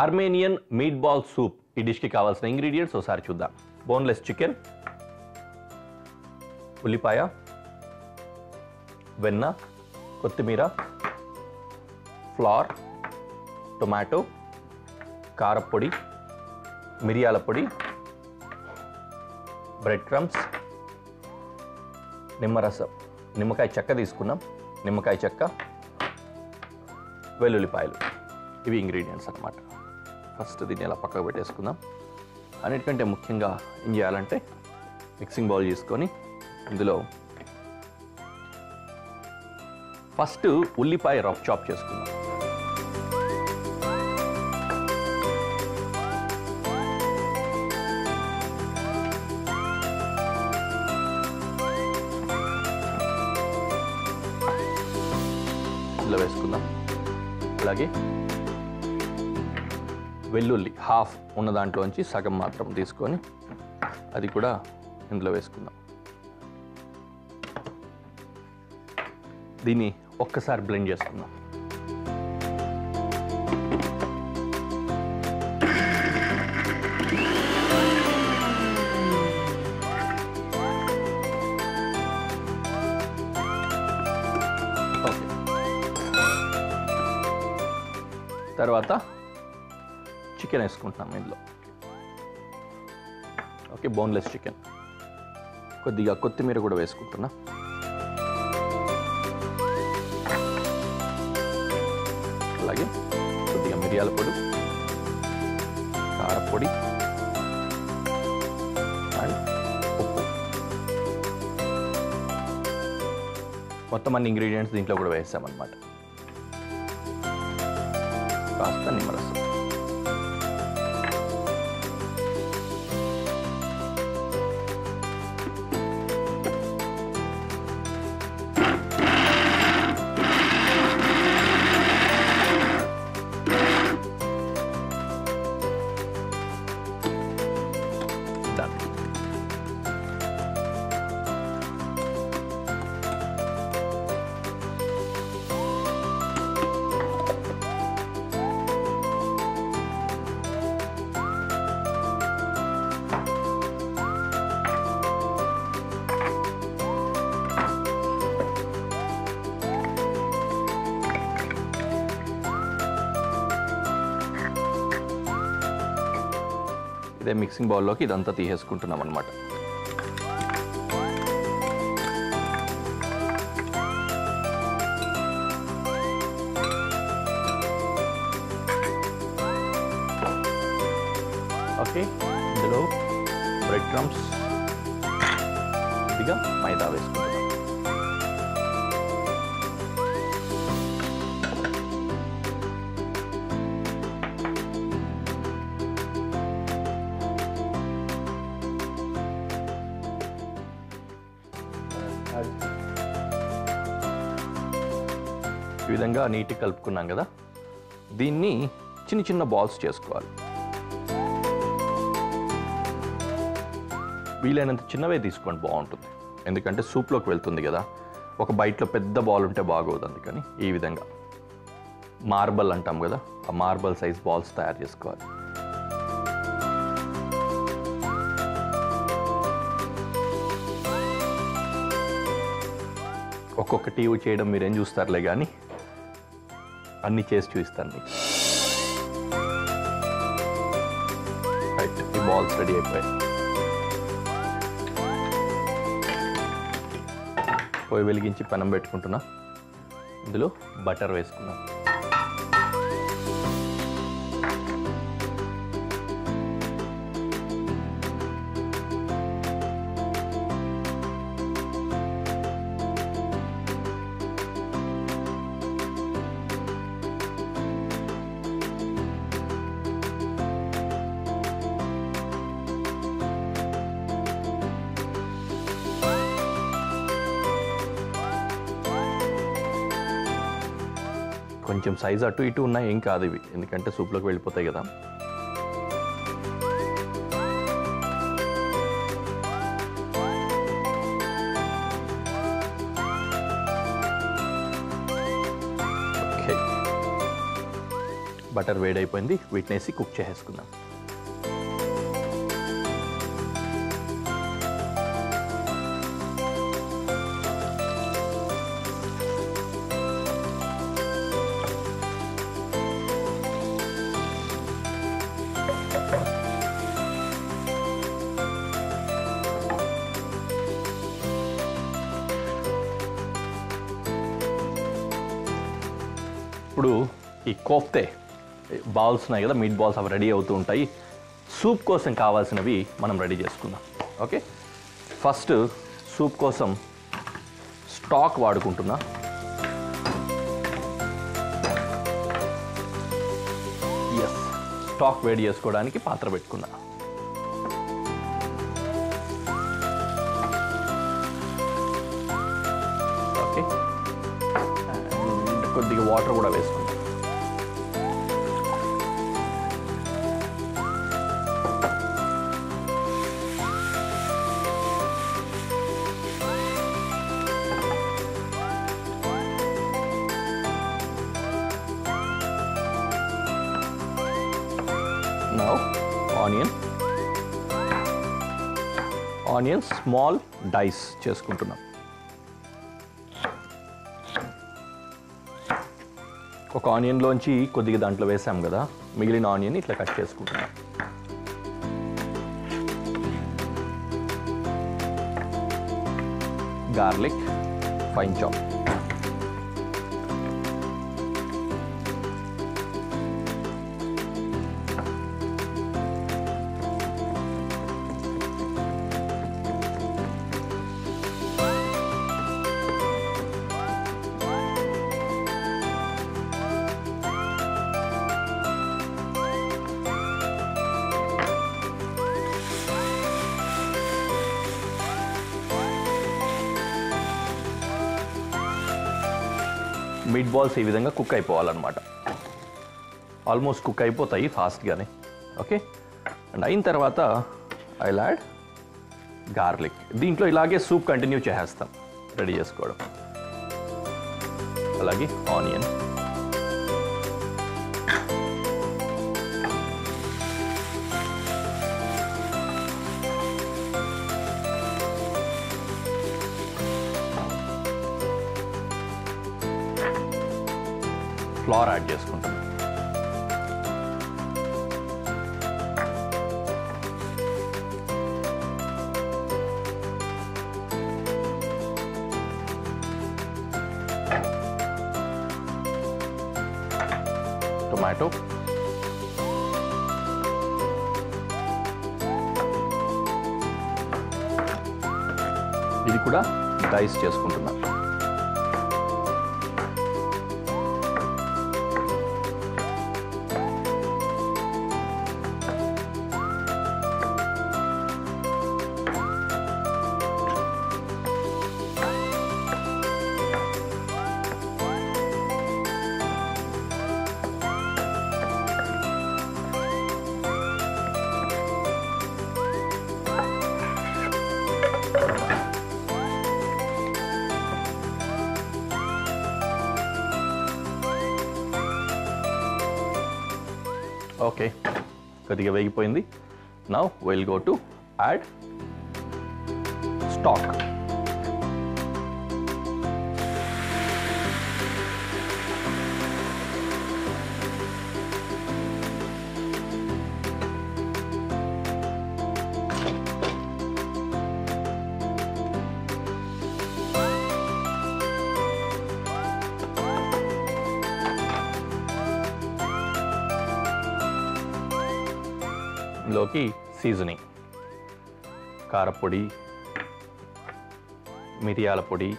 Armenian meet ball soup ఈ డిష్కి కావాల్సిన ingredients ఒకసారి చూద్దాం. బోన్లెస్ చికెన్, ఉల్లిపాయ, వెన్న, కొత్తిమీర, ఫ్లవర్, టొమాటో, కారపొడి, మిరియాల పొడి, బ్రెడ్ క్రమ్స్, నిమ్మరసం, నిమ్మకాయ చెక్క తీసుకున్నాం, నిమ్మకాయ చెక్క, వెల్లుల్లిపాయలు. ఇవి ఇంగ్రీడియంట్స్ అన్నమాట. ఫస్ట్ దీన్ని ఇలా పక్కకు పెట్టేసుకుందాం. అన్నిటికంటే ముఖ్యంగా ఏం చేయాలంటే మిక్సింగ్ బౌల్ తీసుకొని ఇందులో ఫస్ట్ ఉల్లిపాయ రఫ్ చాప్ చేసుకుందాం. ఇందులో వేసుకుందాం. అలాగే వెల్లుల్లి హాఫ్ ఉన్న దాంట్లోంచి సగం మాత్రం తీసుకొని అది కూడా ఇందులో వేసుకుందాం. దీన్ని ఒక్కసారి బ్లెండ్ చేసుకుందాం. ఓకే, తర్వాత చికెన్ వేసుకుంటున్నాం ఇందులో. Okay, boneless chicken. కొద్దిగా కొత్తిమీర కూడా వేసుకుంటున్నా. అలాగే కొద్దిగా మిరియాల పొడి, కారపొడి అండ్ ఉప్పు. మొత్తం అన్ని ఇంగ్రీడియంట్స్ దీంట్లో కూడా వేసామన్నమాట. కాస్త నిమ్మరసం. ఇదే మిక్సింగ్ బౌల్లోకి ఇదంతా తీసేసుకుంటున్నాం అన్నమాట. ఓకే, ఇందులో బ్రెడ్ క్రమ్స్, కొద్దిగా మైదా వేసుకుంటున్నాం. ఈ విధంగా నీట్గా కలుపుకున్నాం కదా, దీన్ని చిన్న చిన్న బాల్స్ చేసుకోవాలి. వీలైనంత చిన్నవే తీసుకోండి, బాగుంటుంది. ఎందుకంటే సూప్లోకి వెళ్తుంది కదా, ఒక బైట్లో పెద్ద బాల్ ఉంటే బాగోదు. అందుకని ఈ విధంగా మార్బల్ అంటాం కదా, ఆ మార్బల్ సైజ్ బాల్స్ తయారు చేసుకోవాలి. ఒక్కొక్కటి చేయడం మీరేం చూస్తారులే కానీ అన్నీ చేసి చూపిస్తాను మీకు. రైట్, ఈ బాల్స్ రెడీ అయిపోయాయి. పొయ్యి వెలిగించి పెనం పెట్టుకుంటున్నా. ఇందులో బటర్ వేసుకున్నాం. కొంచెం సైజ్ అటు ఇటు ఉన్నాయి, ఏం కాదు ఇవి, ఎందుకంటే సూప్లోకి వెళ్ళిపోతాయి కదా. ఓకే, బటర్ వేడైపోయింది, వీటిని వేసి కుక్ చేసేసుకుందాం. ఇప్పుడు ఈ కోఫ్తే బాల్స్ ఉన్నాయి కదా, మీట్ బాల్స్, అవి రెడీ అవుతూ ఉంటాయి. సూప్ కోసం కావాల్సినవి మనం రెడీ చేసుకుందాం. ఓకే, ఫస్ట్ సూప్ కోసం స్టాక్ వాడుకుంటున్నా. ఎస్, స్టాక్ వేడి చేసుకోవడానికి పాత్ర పెట్టుకున్నా. ఓకే, కొద్దిగా వాటర్ కూడా వేసుకుందాం. Now onion small dice చేసుకుంటున్నాం. ఒక ఆనియన్లోంచి కొద్దిగా దాంట్లో వేసాం కదా, మిగిలిన ఆనియన్ ఇట్లా కట్ చేసుకుంటున్నాం. Garlic fine chop, meat balls ఈ విధంగా కుక్ అయిపోవాలన్నమాట. ఆల్మోస్ట్ కుక్ అయిపోతాయి ఫాస్ట్గానే. ఓకే, అండ్ అయిన తర్వాత ఐ యాడ్ గార్లిక్. దీంట్లో ఇలాగే సూప్ కంటిన్యూ చేసేస్తాం రెడీ చేసుకోవడం. అలాగే ఆనియన్, ఫ్లవర్ యాడ్ చేసుకుంటాం. టొమాటో, ఇది కూడా డైస్ చేసుకుంటున్నాం. ఓకే, కొద్దిగా వేగిపోయింది. Now will go to add stock. లోకి సీజనింగ్, కారపొడి, మిరియాల పొడి,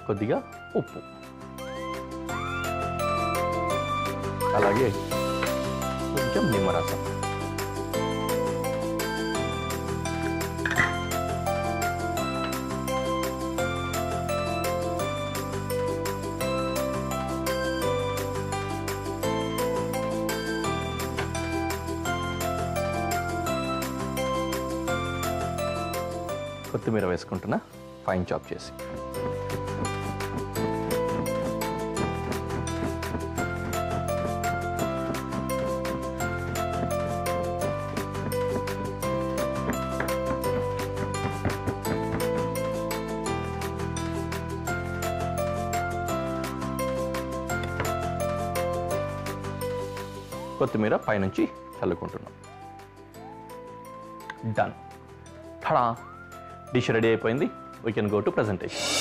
కొద్దిగా ఉప్పు, అలాగే కొంచెం నిమ్మరసం. కొత్తిమీర వేసుకుంటున్నా, ఫైన్ చాప్ చేసి. కొత్తిమీర పైనుంచి చల్లుకుంటున్నాం. డన్. టడా, డిష్ రెడీ అయిపోయింది. We can go to presentation.